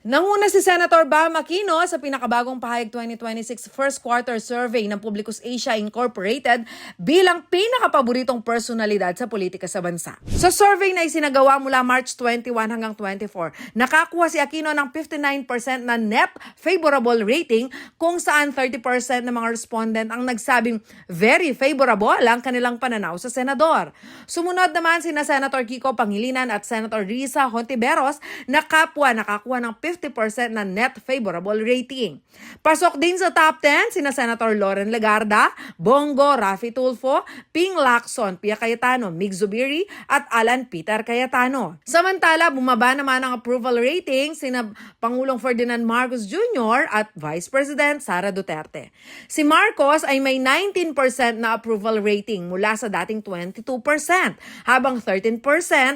Nanguna si Senator Bam Aquino sa pinakabagong Pahayag 2026 First Quarter Survey ng Publicus Asia Incorporated bilang pinakapaboritong personalidad sa politika sa bansa. Sa survey na isinagawa mula March 21 hanggang 24, nakakuha si Aquino ng 59% na net favorable rating kung saan 30% ng mga respondent ang nagsabing very favorable ang kanilang pananaw sa senador. Sumunod naman sina Senator Kiko Pangilinan at Senator Risa Hontiveros na kapwa nakakuha ng 50% na net favorable rating. Pasok din sa top 10 sina Senator Loren Legarda, Bongo, Raffy Tulfo, Ping Lacson, Pia Cayetano, Mig Zubiri at Alan Peter Cayetano. Samantala, bumaba naman ang approval rating sina Pangulong Ferdinand Marcos Jr. at Vice President Sara Duterte. Si Marcos ay may 19% na approval rating mula sa dating 22%, habang 13%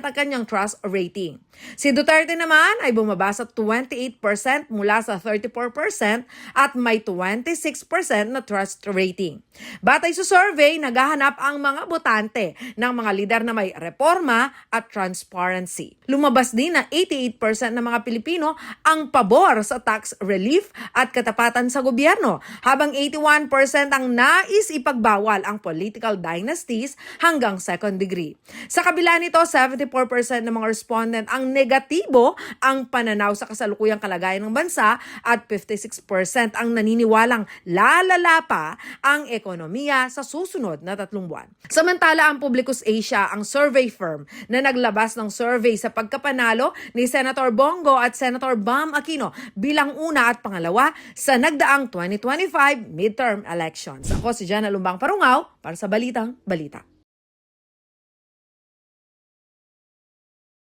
ang kanyang trust rating. Si Duterte naman ay bumaba sa 28% mula sa 34% at may 26% na trust rating. Batay sa survey, naghahanap ang mga botante ng mga lider na may reforma at transparency. Lumabas din na 88% ng mga Pilipino ang pabor sa tax relief at katapatan sa gobyerno, habang 81% ang nais ipagbawal ang political dynasties hanggang second degree. Sa kabila nito, 74% ng mga respondent ang negatibo ang pananaw sa kasalukuyang kalagayan ng bansa at 56% ang naniniwalang lalala pa ang ekonomiya sa susunod na 3 buwan. Samantala, ang Publicus Asia ang survey firm na naglabas ng survey sa pagkapanalo ni Senator Bongo at Senator Bam Aquino bilang una at pangalawa sa nagdaang 2025 midterm elections. Ako si Jana Lumbang Parungaw para sa Balitang Balita.